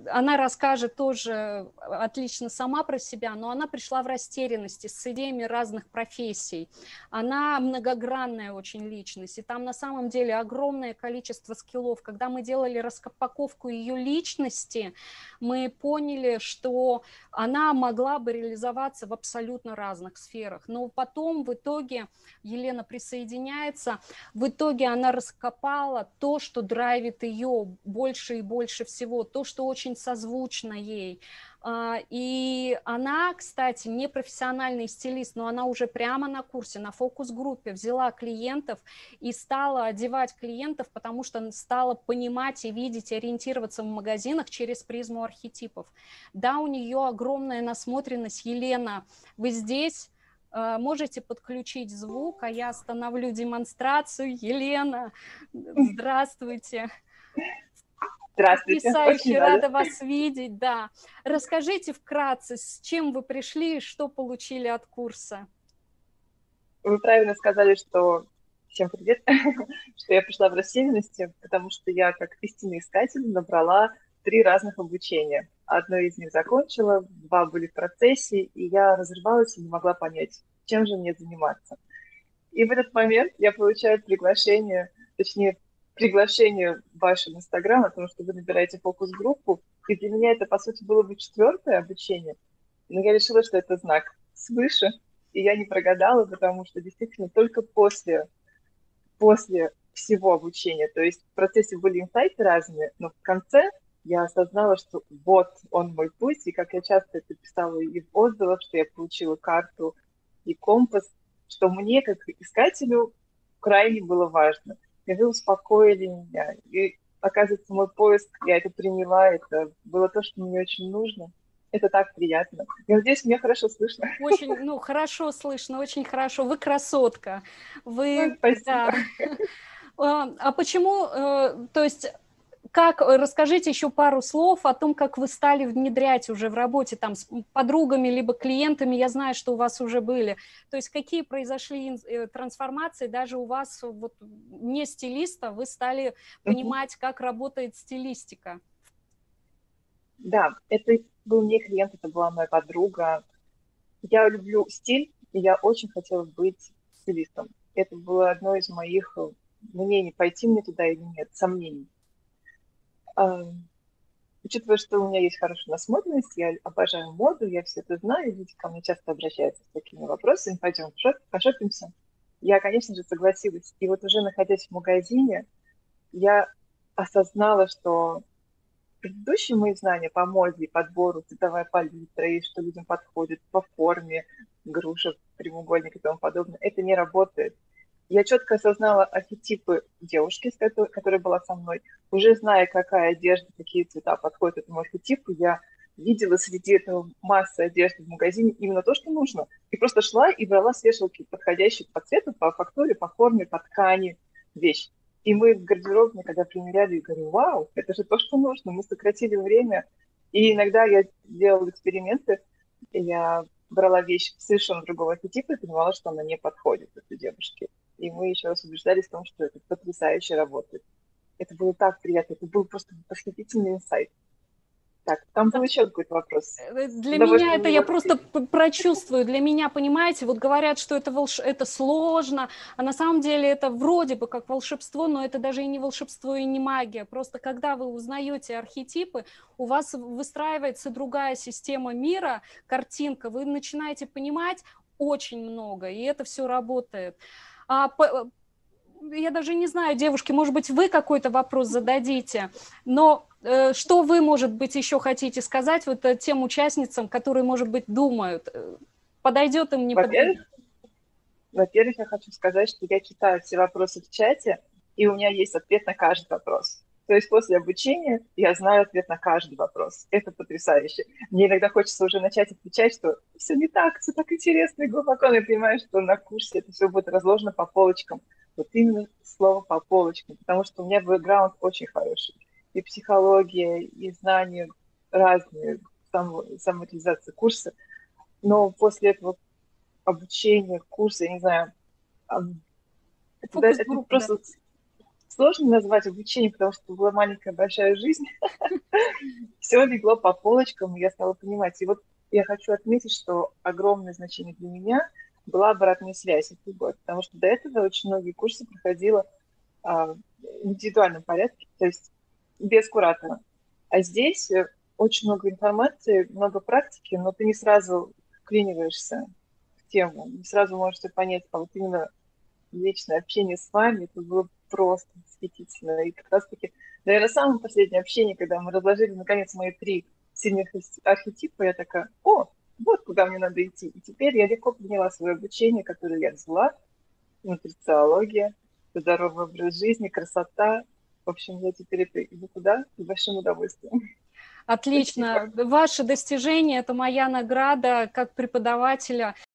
она расскажет тоже отлично сама про себя, но она пришла в растерянности с идеями разных профессий. Она многогранная очень личность, и там на самом деле огромное количество скиллов. Когда мы делали распаковку ее личности, мы поняли, что она могла бы реализоваться в абсолютно разных сферах. Но потом в итоге Елена присоединяется, в итоге она раскопала то, что драйвит ее больше и больше всего, то, что очень созвучно ей. И она, кстати, не профессиональный стилист, но она уже прямо на курсе, на фокус-группе взяла клиентов и стала одевать клиентов, потому что стала понимать и видеть, ориентироваться в магазинах через призму архетипов. Да, у нее огромная насмотренность. Елена, вы здесь? Можете подключить звук, а я остановлю демонстрацию. Елена, здравствуйте. Здравствуйте, очень Потрясающе, рада вас видеть, да. Расскажите вкратце, с чем вы пришли и что получили от курса. Вы правильно сказали, что... Всем привет, что я пришла в растерянности, потому что я, как истинный искатель, набрала 3 разных обучения. Одно из них закончила, 2 были в процессе, и я разрывалась и не могла понять, чем же мне заниматься. И в этот момент я получаю приглашение, точнее, приглашение в вашем Инстаграм о том, что вы набираете фокус-группу, и для меня это, по сути, было бы 4-е обучение, но я решила, что это знак свыше, и я не прогадала, потому что действительно только после всего обучения, то есть в процессе были инсайты разные, но в конце я осознала, что вот он мой путь, и как я часто это писала и в отзывах, что я получила карту и компас, что мне, как искателю, крайне было важно. И вы успокоили меня. И, оказывается, мой поиск, я это приняла, это было то, что мне очень нужно. Это так приятно. Я надеюсь, меня хорошо слышно. Очень, ну, хорошо слышно, очень хорошо. Вы красотка. Вы, Спасибо. да. А почему, то есть, как, расскажите еще пару слов о том, как вы стали внедрять уже в работе там с подругами либо клиентами, я знаю, что у вас уже были, то есть какие произошли трансформации, даже у вас вот не стилиста, вы стали понимать, как работает стилистика. Да, это был не клиент, это была моя подруга. Я люблю стиль, и я очень хотела быть стилистом. Это было одно из моих мнений, пойти мне туда или нет, сомнений. Учитывая, что у меня есть хорошая насмотренность, я обожаю моду, я все это знаю, люди ко мне часто обращаются с такими вопросами, пойдем пошопимся. Я, конечно же, согласилась. И вот уже находясь в магазине, я осознала, что предыдущие мои знания по моде, подбору, цветовая палитра, и что людям подходит по форме, груша, прямоугольник и тому подобное, это не работает. Я четко осознала архетипы девушки, которая была со мной. Уже зная, какая одежда, какие цвета подходят этому архетипу, я видела среди этого массы одежды в магазине именно то, что нужно. И просто шла и брала с вешалки подходящие по цвету, по фактуре, по форме, по ткани вещь. И мы в гардеробной, когда примеряли, говорю, вау, это же то, что нужно. Мы сократили время. И иногда я делала эксперименты, я брала вещь совершенно другого архетипа и понимала, что она не подходит этой девушке. И мы еще раз убеждались в том, что это потрясающе работает. Это было так приятно, это был просто восхитительный инсайт. Так, там был еще какой-то вопрос. С Для меня удовольствием это я его просто ответить. прочувствую. Для меня, понимаете, вот говорят, что это, это сложно, а на самом деле это вроде бы как волшебство, но это даже и не волшебство, и не магия. Просто когда вы узнаете архетипы, у вас выстраивается другая система мира, картинка, вы начинаете понимать очень много, и это все работает. Я даже не знаю, девушки, может быть, вы какой-то вопрос зададите, но что вы, может быть, еще хотите сказать вот тем участницам, которые, может быть, думают, подойдет им, не подойдет? Во-первых, я хочу сказать, что я читаю все вопросы в чате, и у меня есть ответ на каждый вопрос. То есть после обучения я знаю ответ на каждый вопрос. Это потрясающе. Мне иногда хочется уже начать отвечать, что все не так, все так интересно и глубоко, но я понимаю, что на курсе это все будет разложено по полочкам. Вот именно слово по полочкам, потому что у меня бэкграунд очень хороший. И психология, и знания разные, самореализация курса. Но после этого обучения, курса, я не знаю, это Фокус-группа, да. просто сложно назвать обучение, потому что была маленькая большая жизнь. Все легло по полочкам, и я стала понимать. И вот я хочу отметить, что огромное значение для меня была обратная связь от любовь, потому что до этого очень многие курсы проходила в индивидуальном порядке, то есть без куратора. А здесь очень много информации, много практики, но ты не сразу вклиниваешься в тему, не сразу можешь понять, а вот именно личное общение с вами, это было просто восхитительно. И как раз-таки, наверное, самое последнее общение, когда мы разложили, наконец, мои 3 сильных архетипа, я такая, о, вот куда мне надо идти. И теперь я легко приняла свое обучение, которое я взяла, нутрициология, здоровый образ жизни, красота. В общем, я теперь иду туда с большим удовольствием. Отлично. Спасибо. Ваши достижения – это моя награда как преподавателя.